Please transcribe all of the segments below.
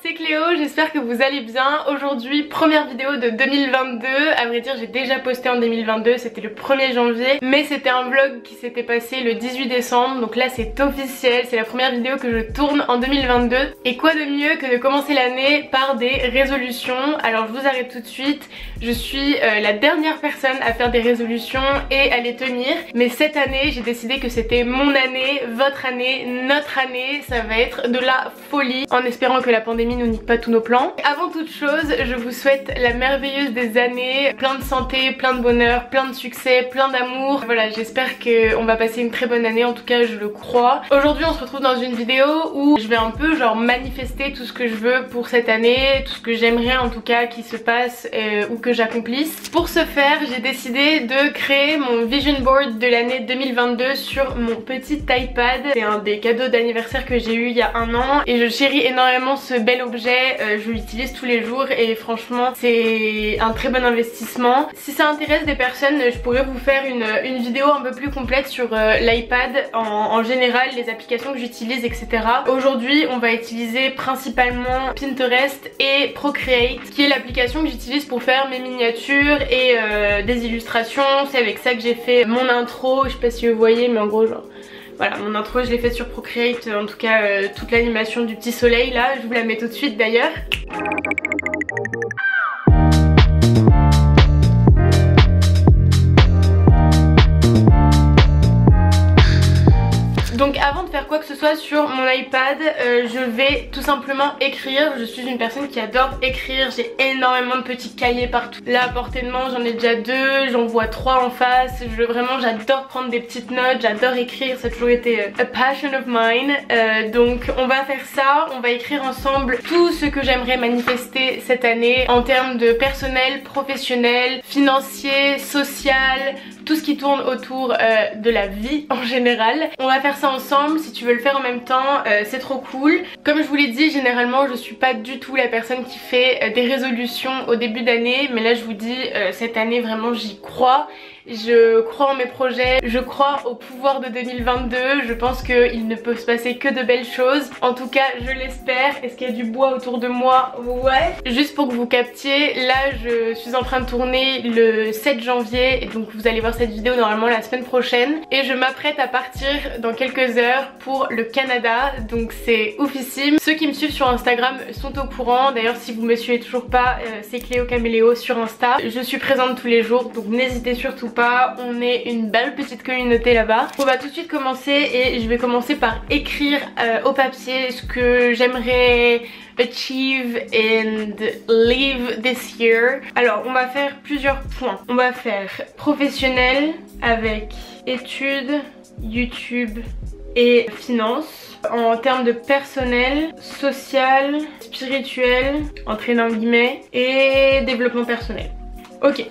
c'est Cléo, j'espère que vous allez bien. Aujourd'hui, première vidéo de 2022. À vrai dire, j'ai déjà posté en 2022, c'était le 1er janvier. Mais c'était un vlog qui s'était passé le 18 décembre. Donc là, c'est officiel, c'est la première vidéo que je tourne en 2022. Et quoi de mieux que de commencer l'année par des résolutions. Alors je vous arrête tout de suite. Je suis la dernière personne à faire des résolutions et à les tenir. Mais cette année, j'ai décidé que c'était mon année, votre année, notre année. Ça va être de la folie, en espérant que la pandémie nous nique pas tous nos plans. Avant toute chose, je vous souhaite la merveilleuse des années, plein de santé, plein de bonheur, plein de succès, plein d'amour. Voilà, j'espère qu'on va passer une très bonne année, en tout cas je le crois. Aujourd'hui on se retrouve dans une vidéo où je vais un peu genre manifester tout ce que je veux pour cette année, tout ce que j'aimerais en tout cas qui se passe ou que j'accomplisse. Pour ce faire, j'ai décidé de créer mon vision board de l'année 2022 sur mon petit iPad. C'est un des cadeaux d'anniversaire que j'ai eu il y a un an et je chéris énormément ce bel objet, je l'utilise tous les jours et franchement c'est un très bon investissement. Si ça intéresse des personnes, je pourrais vous faire une vidéo un peu plus complète sur l'iPad en général, les applications que j'utilise, etc. Aujourd'hui on va utiliser principalement Pinterest et Procreate, qui est l'application que j'utilise pour faire mes miniatures et des illustrations. C'est avec ça que j'ai fait mon intro, je sais pas si vous voyez mais en gros genre voilà, mon intro je l'ai faite sur Procreate, en tout cas toute l'animation du petit soleil là, je vous la mets tout de suite d'ailleurs. Donc avant de faire quoi que ce soit sur mon iPad, je vais tout simplement écrire. Je suis une personne qui adore écrire, j'ai énormément de petits cahiers partout. Là à portée de main j'en ai déjà 2, j'en vois 3 en face. Vraiment j'adore prendre des petites notes, j'adore écrire, ça a toujours été a passion of mine. Donc on va faire ça, on va écrire ensemble tout ce que j'aimerais manifester cette année en termes de personnel, professionnel, financier, social, tout ce qui tourne autour de la vie en général. On va faire ça ensemble, si tu veux le faire en même temps, c'est trop cool. Comme je vous l'ai dit, généralement je suis pas du tout la personne qui fait des résolutions au début d'année, mais là je vous dis, cette année vraiment j'y crois. Je crois en mes projets, je crois au pouvoir de 2022, je pense qu'il ne peut se passer que de belles choses. En tout cas, je l'espère. Est-ce qu'il y a du bois autour de moi? Ouais. Juste pour que vous captiez, là je suis en train de tourner le 7 janvier et donc vous allez voir cette vidéo normalement la semaine prochaine. Et je m'apprête à partir dans quelques heures pour le Canada, donc c'est oufissime. Ceux qui me suivent sur Instagram sont au courant. D'ailleurs si vous me suivez toujours pas, c'est Cléo Caméléo sur Insta. Je suis présente tous les jours, donc n'hésitez surtout pas, on est une belle petite communauté là-bas. On va tout de suite commencer et je vais commencer par écrire au papier ce que j'aimerais achieve and live this year. Alors on va faire plusieurs points. On va faire professionnel avec études, YouTube et finances. En termes de personnel, social, spirituel, entre guillemets, et développement personnel. Ok.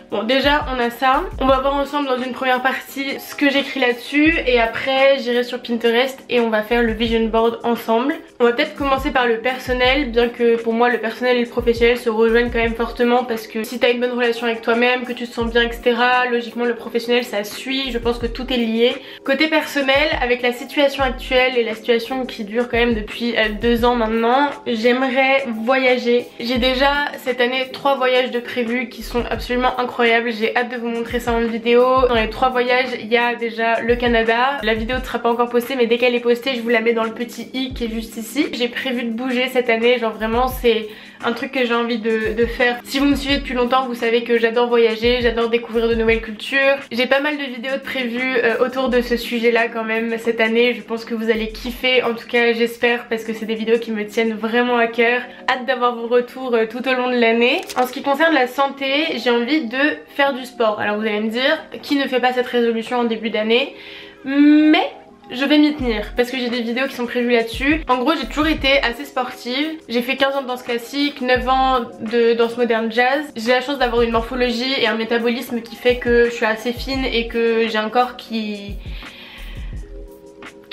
Bon déjà on a ça, on va voir ensemble dans une première partie ce que j'écris là-dessus et après j'irai sur Pinterest et on va faire le vision board ensemble. On va peut-être commencer par le personnel, bien que pour moi le personnel et le professionnel se rejoignent quand même fortement parce que si t'as une bonne relation avec toi-même, que tu te sens bien etc, logiquement le professionnel ça suit, je pense que tout est lié. Côté personnel, avec la situation actuelle et la situation qui dure quand même depuis 2 ans maintenant, j'aimerais voyager. J'ai déjà cette année 3 voyages de prévus qui sont absolument incroyables. J'ai hâte de vous montrer ça en vidéo. Dans les 3 voyages, il y a déjà le Canada. La vidéo ne sera pas encore postée, mais dès qu'elle est postée, je vous la mets dans le petit i qui est juste ici. J'ai prévu de bouger cette année, genre vraiment c'est un truc que j'ai envie de faire. Si vous me suivez depuis longtemps, vous savez que j'adore voyager, j'adore découvrir de nouvelles cultures. J'ai pas mal de vidéos de prévues autour de ce sujet là quand même cette année. Je pense que vous allez kiffer, en tout cas j'espère, parce que c'est des vidéos qui me tiennent vraiment à cœur. Hâte d'avoir vos retours tout au long de l'année. En ce qui concerne la santé, j'ai envie de faire du sport. Alors vous allez me dire, qui ne fait pas cette résolution en début d'année? Mais je vais m'y tenir parce que j'ai des vidéos qui sont prévues là-dessus. En gros j'ai toujours été assez sportive. J'ai fait 15 ans de danse classique, 9 ans de danse moderne jazz. J'ai la chance d'avoir une morphologie et un métabolisme qui fait que je suis assez fine et que j'ai un corps qui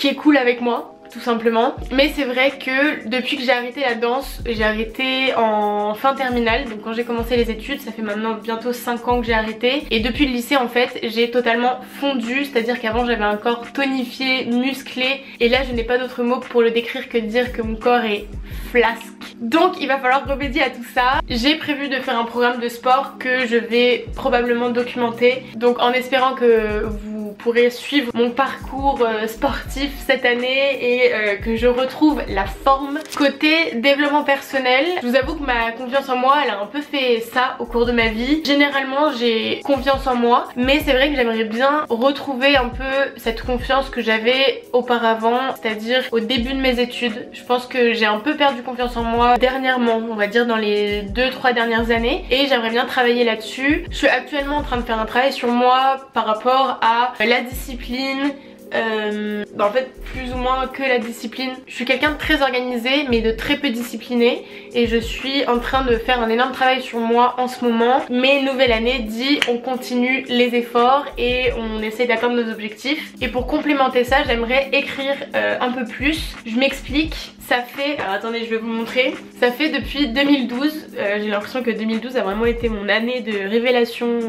est cool avec moi. tout simplement. Mais c'est vrai que depuis que j'ai arrêté la danse, j'ai arrêté en fin terminale, donc quand j'ai commencé les études, ça fait maintenant bientôt 5 ans que j'ai arrêté. Et depuis le lycée en fait, j'ai totalement fondu, c'est-à-dire qu'avant j'avais un corps tonifié, musclé, et là je n'ai pas d'autre mot pour le décrire que de dire que mon corps est flasque. Donc il va falloir remédier à tout ça. J'ai prévu de faire un programme de sport que je vais probablement documenter, donc en espérant que vous pourrez suivre mon parcours sportif cette année et que je retrouve la forme. Côté développement personnel, je vous avoue que ma confiance en moi elle a un peu fait ça au cours de ma vie. Généralement j'ai confiance en moi, mais c'est vrai que j'aimerais bien retrouver un peu cette confiance que j'avais auparavant, c'est-à-dire au début de mes études. Je pense que j'ai un peu perdu confiance en moi dernièrement, on va dire dans les 2-3 dernières années, et j'aimerais bien travailler là-dessus. Je suis actuellement en train de faire un travail sur moi par rapport à la discipline, en fait plus ou moins que la discipline. Je suis quelqu'un de très organisé mais de très peu discipliné, et je suis en train de faire un énorme travail sur moi en ce moment. Mais nouvelle année dit on continue les efforts et on essaie d'atteindre nos objectifs. Et pour complémenter ça, j'aimerais écrire un peu plus. Je m'explique. Ça fait, alors attendez je vais vous montrer, ça fait depuis 2012, j'ai l'impression que 2012 a vraiment été mon année de révélation,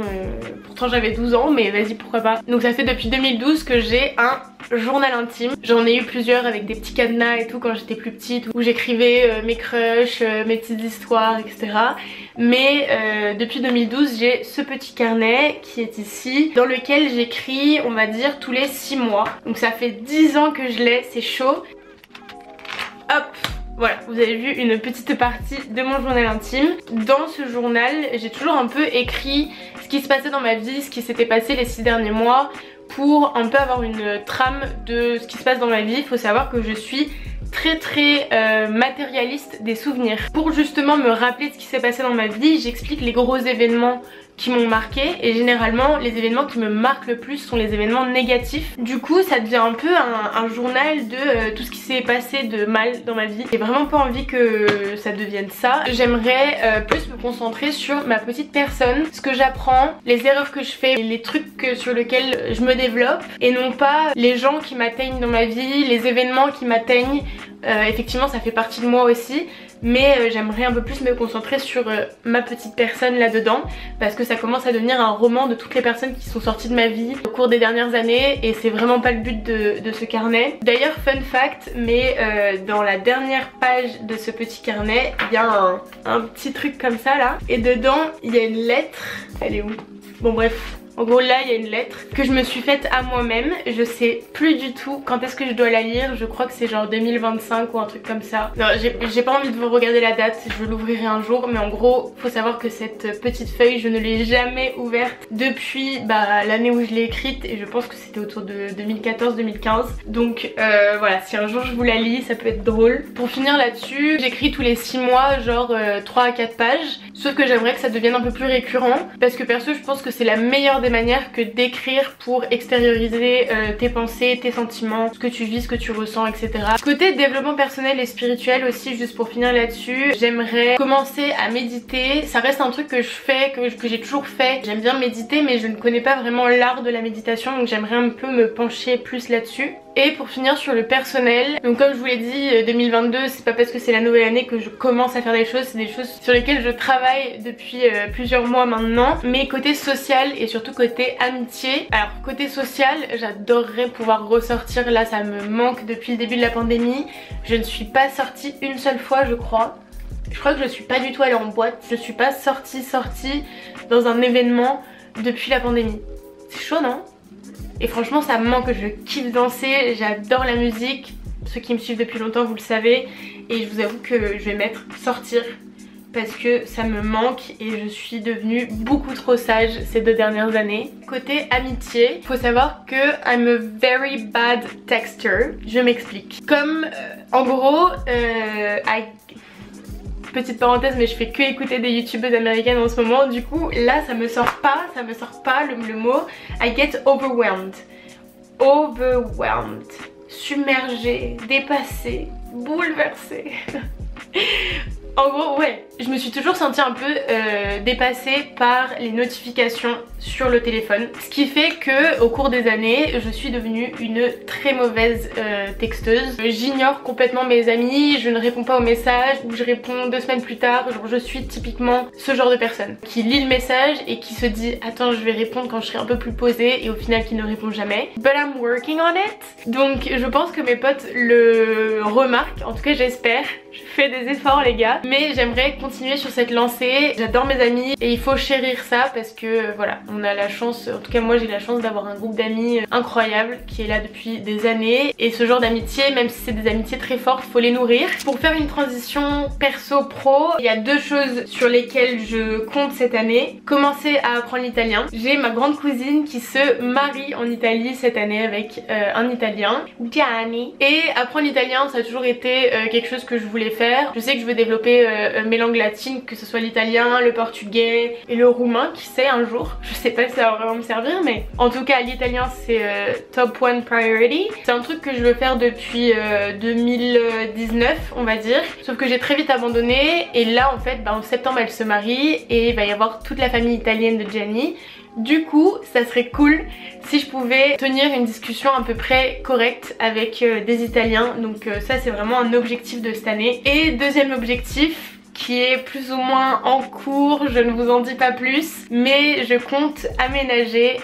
pourtant j'avais 12 ans mais vas-y pourquoi pas. Donc ça fait depuis 2012 que j'ai un journal intime. J'en ai eu plusieurs avec des petits cadenas et tout quand j'étais plus petite, où j'écrivais mes crushs, mes petites histoires, etc. Mais depuis 2012 j'ai ce petit carnet qui est ici, dans lequel j'écris on va dire tous les 6 mois. Donc ça fait 10 ans que je l'ai, c'est chaud. Hop, voilà, vous avez vu une petite partie de mon journal intime. Dans ce journal, j'ai toujours un peu écrit ce qui se passait dans ma vie, ce qui s'était passé les 6 derniers mois, pour un peu avoir une trame de ce qui se passe dans ma vie. Il faut savoir que je suis très matérialiste des souvenirs. Pour justement me rappeler ce qui s'est passé dans ma vie, j'explique les gros événements qui m'ont marqué, et généralement les événements qui me marquent le plus sont les événements négatifs. Du coup ça devient un peu un journal de tout ce qui s'est passé de mal dans ma vie. J'ai vraiment pas envie que ça devienne ça. J'aimerais plus me concentrer sur ma petite personne, ce que j'apprends, les erreurs que je fais, les trucs sur lesquels je me développe, et non pas les gens qui m'atteignent dans ma vie, les événements qui m'atteignent. Effectivement ça fait partie de moi aussi, mais j'aimerais un peu plus me concentrer sur ma petite personne là-dedans, parce que ça commence à devenir un roman de toutes les personnes qui sont sorties de ma vie au cours des dernières années, et c'est vraiment pas le but de ce carnet. D'ailleurs fun fact, mais dans la dernière page de ce petit carnet il y a un petit truc comme ça là, et dedans il y a une lettre. Elle est où? Bon bref, en gros là il y a une lettre que je me suis faite à moi-même. Je sais plus du tout quand est-ce que je dois la lire, je crois que c'est genre 2025 ou un truc comme ça. Non, j'ai pas envie de vous regarder la date, je l'ouvrirai un jour, mais en gros faut savoir que cette petite feuille je ne l'ai jamais ouverte depuis l'année où je l'ai écrite, et je pense que c'était autour de 2014-2015. Donc voilà, si un jour je vous la lis ça peut être drôle. Pour finir là-dessus, j'écris tous les 6 mois genre 3 à 4 pages, sauf que j'aimerais que ça devienne un peu plus récurrent, parce que perso je pense que c'est la meilleure des manières que d'écrire pour extérioriser tes pensées, tes sentiments, ce que tu vis, ce que tu ressens, etc. Côté développement personnel et spirituel aussi, juste pour finir là-dessus, j'aimerais commencer à méditer. Ça reste un truc que je fais, que j'ai toujours fait. J'aime bien méditer, mais je ne connais pas vraiment l'art de la méditation, donc j'aimerais un peu me pencher plus là-dessus. Et pour finir sur le personnel, donc comme je vous l'ai dit, 2022 c'est pas parce que c'est la nouvelle année que je commence à faire des choses, c'est des choses sur lesquelles je travaille depuis plusieurs mois maintenant. Mais côté social et surtout côté amitié, alors côté social j'adorerais pouvoir ressortir, là ça me manque depuis le début de la pandémie. Je ne suis pas sortie une seule fois je crois. Je crois que je suis pas du tout allée en boîte, je suis pas sortie dans un événement depuis la pandémie. C'est chaud non? Et franchement ça me manque, je kiffe danser, j'adore la musique. Ceux qui me suivent depuis longtemps vous le savez. Et je vous avoue que je vais mettre sortir, parce que ça me manque et je suis devenue beaucoup trop sage ces 2 dernières années. Côté amitié, faut savoir que I'm a very bad texter. Je m'explique. Comme en gros, petite parenthèse, mais je fais que écouter des youtubeuses américaines en ce moment, du coup là ça me sort pas le mot. I get overwhelmed. Overwhelmed. Submergée, dépassée, bouleversée. En gros, ouais, je me suis toujours sentie un peu dépassée par les notifications sur le téléphone. Ce qui fait que au cours des années, je suis devenue une très mauvaise texteuse. J'ignore complètement mes amis, je ne réponds pas aux messages ou je réponds 2 semaines plus tard. Genre, je suis typiquement ce genre de personne qui lit le message et qui se dit attends, je vais répondre quand je serai un peu plus posée, et au final qui ne répond jamais. But I'm working on it. Donc je pense que mes potes le remarquent, en tout cas j'espère. Je fais des efforts les gars, mais j'aimerais continuer sur cette lancée. J'adore mes amis et il faut chérir ça parce que voilà, on a la chance, en tout cas moi j'ai la chance d'avoir un groupe d'amis incroyable qui est là depuis des années, et ce genre d'amitié, même si c'est des amitiés très fortes, faut les nourrir. Pour faire une transition perso-pro, il y a 2 choses sur lesquelles je compte cette année. Commencer à apprendre l'italien. J'ai ma grande cousine qui se marie en Italie cette année avec un Italien, Gianni, et apprendre l'italien ça a toujours été quelque chose que je voulais faire. Je sais que je veux développer mes langues latines, que ce soit l'italien, le portugais et le roumain, qui sait un jour. Je sais pas si ça va vraiment me servir, mais en tout cas l'italien c'est top 1 priority. C'est un truc que je veux faire depuis 2019 on va dire, sauf que j'ai très vite abandonné, et là en fait en septembre elle se marie et il va y avoir toute la famille italienne de Gianni. Du coup, ça serait cool si je pouvais tenir une discussion à peu près correcte avec des Italiens. Donc ça c'est vraiment un objectif de cette année. Et deuxième objectif qui est plus ou moins en cours, je ne vous en dis pas plus, mais je compte emménager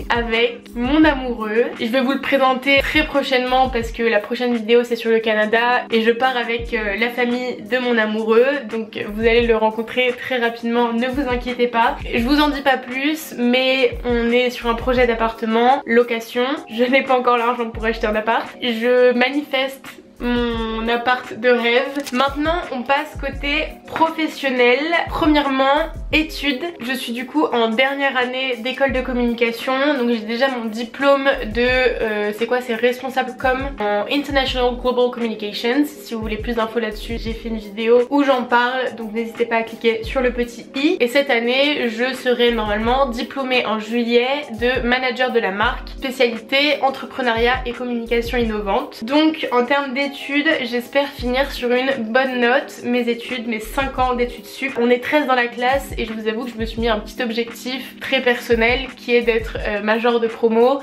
avec mon amoureux. Je vais vous le présenter très prochainement parce que la prochaine vidéo c'est sur le Canada et je pars avec la famille de mon amoureux, donc vous allez le rencontrer très rapidement, ne vous inquiétez pas. Je vous en dis pas plus, mais on est sur un projet d'appartement, location. Je n'ai pas encore l'argent pour acheter un appart. Je manifeste mon appart de rêve. Maintenant on passe côté professionnel. Premièrement, études. Je suis du coup en dernière année d'école de communication, donc j'ai déjà mon diplôme de c'est quoi, c'est responsable com en International Global Communications. Si vous voulez plus d'infos là-dessus, j'ai fait une vidéo où j'en parle, donc n'hésitez pas à cliquer sur le petit i. Et cette année je serai normalement diplômée en juillet de manager de la marque, spécialité entrepreneuriat et communication innovante. Donc en termes d'études, j'espère finir sur une bonne note mes études, mes 5 ans d'études sup. On est 13 dans la classe et je vous avoue que je me suis mis un petit objectif très personnel qui est d'être major de promo.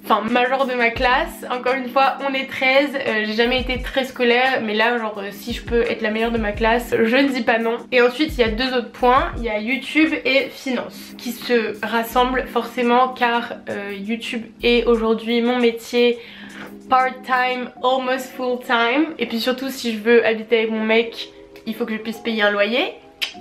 Enfin, major de ma classe. Encore une fois, on est 13, j'ai jamais été très scolaire, mais là genre si je peux être la meilleure de ma classe, je ne dis pas non. Et ensuite il y a 2 autres points, il y a YouTube et finance qui se rassemblent forcément car YouTube est aujourd'hui mon métier part-time, almost full-time. Et puis surtout si je veux habiter avec mon mec, il faut que je puisse payer un loyer.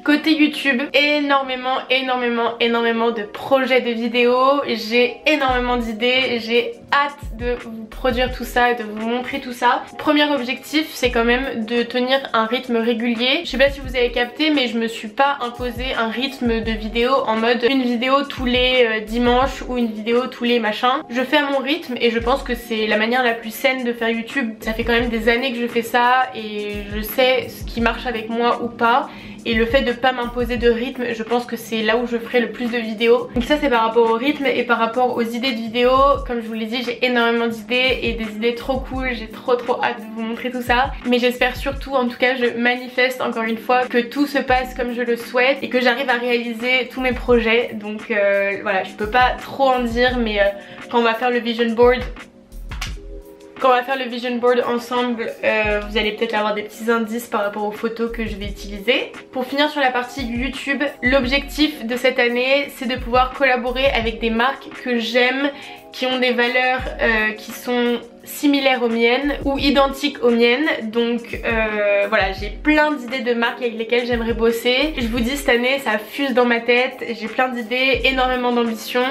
Côté YouTube, énormément de projets de vidéos, j'ai énormément d'idées, j'ai hâte de vous produire tout ça et de vous montrer tout ça. Premier objectif, c'est quand même de tenir un rythme régulier. Je sais pas si vous avez capté, mais je me suis pas imposé un rythme de vidéo en mode une vidéo tous les dimanches ou une vidéo tous les machins. Je fais à mon rythme et je pense que c'est la manière la plus saine de faire YouTube. Ça fait quand même des années que je fais ça et je sais ce qui marche avec moi ou pas. Et le fait de pas m'imposer de rythme, je pense que c'est là où je ferai le plus de vidéos. Donc ça c'est par rapport au rythme et par rapport aux idées de vidéos. Comme je vous l'ai dit, j'ai énormément d'idées et des idées trop cool. J'ai trop hâte de vous montrer tout ça. Mais j'espère surtout, en tout cas je manifeste encore une fois, que tout se passe comme je le souhaite et que j'arrive à réaliser tous mes projets. Donc voilà, je peux pas trop en dire, mais quand on va faire le vision board, ensemble, vous allez peut-être avoir des petits indices par rapport aux photos que je vais utiliser. Pour finir sur la partie YouTube, l'objectif de cette année c'est de pouvoir collaborer avec des marques que j'aime, qui ont des valeurs qui sont similaires aux miennes ou identiques aux miennes. Donc voilà, j'ai plein d'idées de marques avec lesquelles j'aimerais bosser. Je vous dis, cette année ça fuse dans ma tête, j'ai plein d'idées, énormément d'ambition,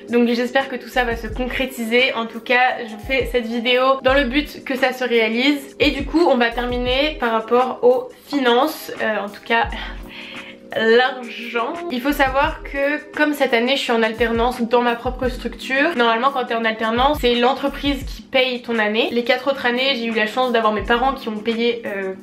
donc j'espère que tout ça va se concrétiser. En tout cas je fais cette vidéo dans le but que ça se réalise. Et du coup on va terminer par rapport aux finances, en tout cas l'argent. Il faut savoir que comme cette année je suis en alternance dans ma propre structure, normalement quand tu es en alternance c'est l'entreprise qui paye ton année. Les 4 autres années j'ai eu la chance d'avoir mes parents qui ont payé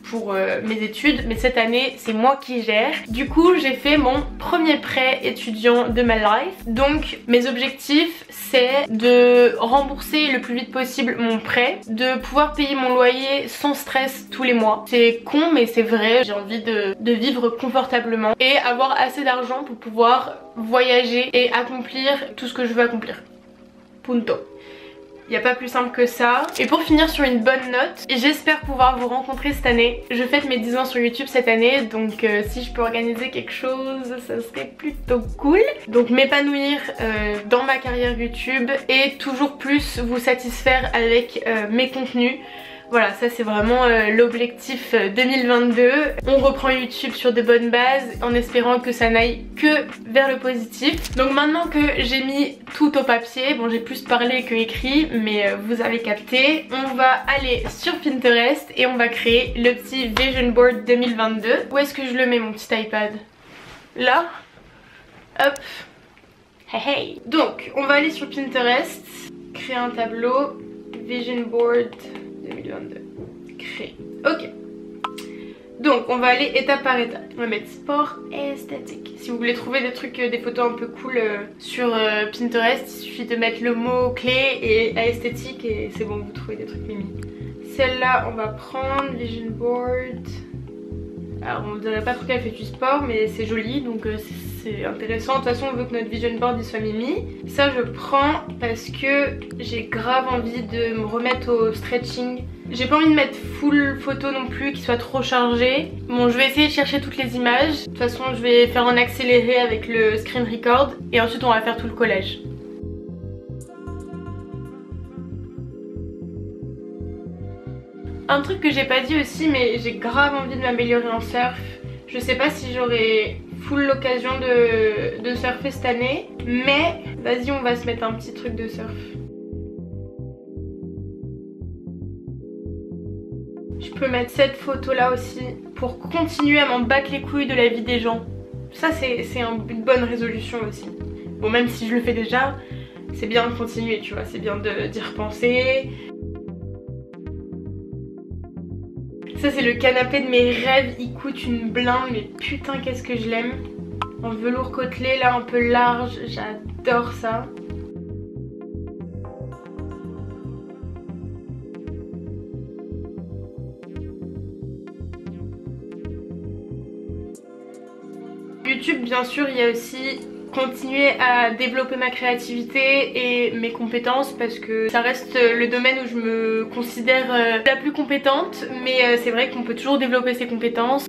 pour mes études, mais cette année c'est moi qui gère. Du coup j'ai fait mon premier prêt étudiant de ma life. Donc mes objectifs c'est de rembourser le plus vite possible mon prêt, de pouvoir payer mon loyer sans stress tous les mois. C'est con mais c'est vrai, j'ai envie de vivre confortablement et avoir assez d'argent pour pouvoir voyager et accomplir tout ce que je veux accomplir. Punto. Il n'y a pas plus simple que ça. Et pour finir sur une bonne note, j'espère pouvoir vous rencontrer cette année. Je fête mes 10 ans sur YouTube cette année, donc si je peux organiser quelque chose, ça serait plutôt cool. Donc m'épanouir dans ma carrière YouTube et toujours plus vous satisfaire avec mes contenus. Voilà, ça c'est vraiment l'objectif 2022. On reprend YouTube sur de bonnes bases en espérant que ça n'aille que vers le positif. Donc maintenant que j'ai mis tout au papier, bon j'ai plus parlé que écrit mais vous avez capté, on va aller sur Pinterest et on va créer le petit Vision Board 2022. Où est-ce que je le mets mon petit iPad? Là. Hop. Hey hey. Donc on va aller sur Pinterest, créer un tableau, Vision Board 2022. Créer. Ok. Donc on va aller étape par étape. On va mettre sport et esthétique. Si vous voulez trouver des trucs, des photos un peu cool sur Pinterest, il suffit de mettre le mot clé et esthétique et c'est bon, vous trouvez des trucs mimi. Celle-là on va prendre Vision Board. Alors on dirait pas trop qu'elle fait du sport mais c'est joli donc c'est intéressant. De toute façon on veut que notre vision board il soit mimi. Ça je prends parce que j'ai grave envie de me remettre au stretching. J'ai pas envie de mettre full photo non plus qui soit trop chargé. Bon je vais essayer de chercher toutes les images. De toute façon je vais faire en accéléré avec le screen record et ensuite on va faire tout le collage. Un truc que j'ai pas dit aussi mais j'ai grave envie de m'améliorer en surf. Je sais pas si j'aurai full l'occasion de surfer cette année, mais vas-y on va se mettre un petit truc de surf. Je peux mettre cette photo là aussi pour continuer à m'en battre les couilles de la vie des gens. Ça c'est une bonne résolution aussi. Bon même si je le fais déjà, c'est bien de continuer tu vois, c'est bien d'y repenser. Ça c'est le canapé de mes rêves, il coûte une blinde mais putain qu'est-ce que je l'aime. En velours côtelé là un peu large, j'adore ça. YouTube bien sûr il y a aussi continuer à développer ma créativité et mes compétences parce que ça reste le domaine où je me considère la plus compétente mais c'est vrai qu'on peut toujours développer ses compétences.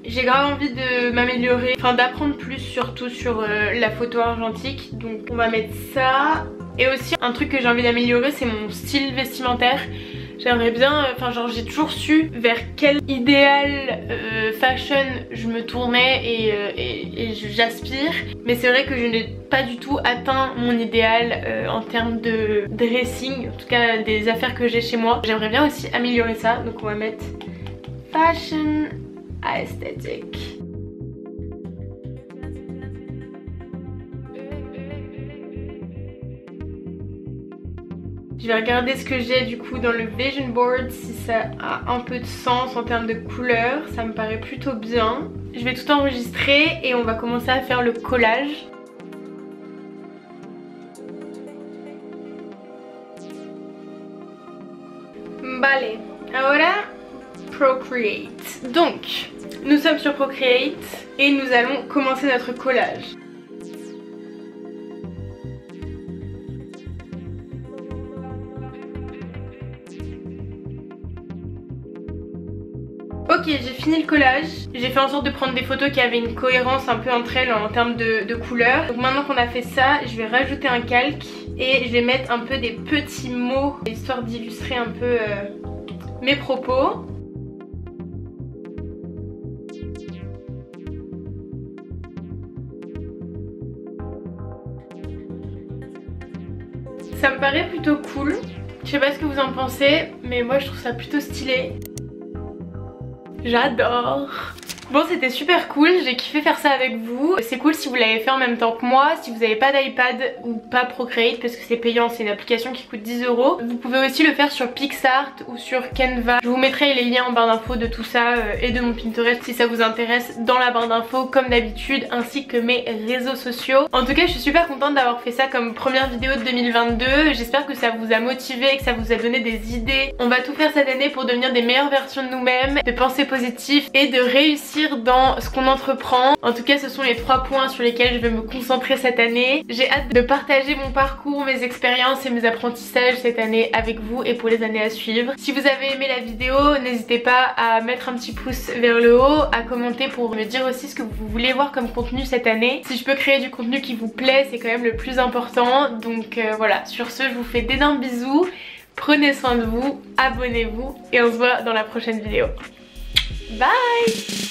J'ai grave envie de m'améliorer, enfin d'apprendre plus surtout sur la photo argentique donc on va mettre ça. Et aussi un truc que j'ai envie d'améliorer c'est mon style vestimentaire. J'aimerais bien, enfin genre j'ai toujours su vers quel idéal fashion je me tournais et j'aspire. Mais c'est vrai que je n'ai pas du tout atteint mon idéal en termes de dressing, en tout cas des affaires que j'ai chez moi. J'aimerais bien aussi améliorer ça, donc on va mettre fashion aesthetic. Je vais regarder ce que j'ai du coup dans le Vision Board, si ça a un peu de sens en termes de couleurs, ça me paraît plutôt bien. Je vais tout enregistrer et on va commencer à faire le collage. Vale, ahora Procreate. Donc, nous sommes sur Procreate et nous allons commencer notre collage. Ok, j'ai fini le collage, j'ai fait en sorte de prendre des photos qui avaient une cohérence un peu entre elles en termes de couleurs. Donc maintenant qu'on a fait ça, je vais rajouter un calque et je vais mettre un peu des petits mots histoire d'illustrer un peu mes propos. Ça me paraît plutôt cool, je sais pas ce que vous en pensez mais moi je trouve ça plutôt stylé. J'adore. Bon, c'était super cool, j'ai kiffé faire ça avec vous. C'est cool si vous l'avez fait en même temps que moi. Si vous n'avez pas d'iPad ou pas Procreate, parce que c'est payant, c'est une application qui coûte 10 €. Vous pouvez aussi le faire sur PixArt ou sur Canva. Je vous mettrai les liens en barre d'infos de tout ça et de mon Pinterest si ça vous intéresse dans la barre d'infos comme d'habitude, ainsi que mes réseaux sociaux. En tout cas, je suis super contente d'avoir fait ça comme première vidéo de 2022. J'espère que ça vous a motivé, que ça vous a donné des idées. On va tout faire cette année pour devenir des meilleures versions de nous-mêmes, de penser positif et de réussir dans ce qu'on entreprend. En tout cas, ce sont les 3 points sur lesquels je vais me concentrer cette année. J'ai hâte de partager mon parcours, mes expériences et mes apprentissages cette année avec vous et pour les années à suivre. Si vous avez aimé la vidéo, n'hésitez pas à mettre un petit pouce vers le haut, à commenter pour me dire aussi ce que vous voulez voir comme contenu cette année. Si je peux créer du contenu qui vous plaît, c'est quand même le plus important. Donc voilà, sur ce, je vous fais d'énormes bisous. Prenez soin de vous, abonnez-vous et on se voit dans la prochaine vidéo. Bye!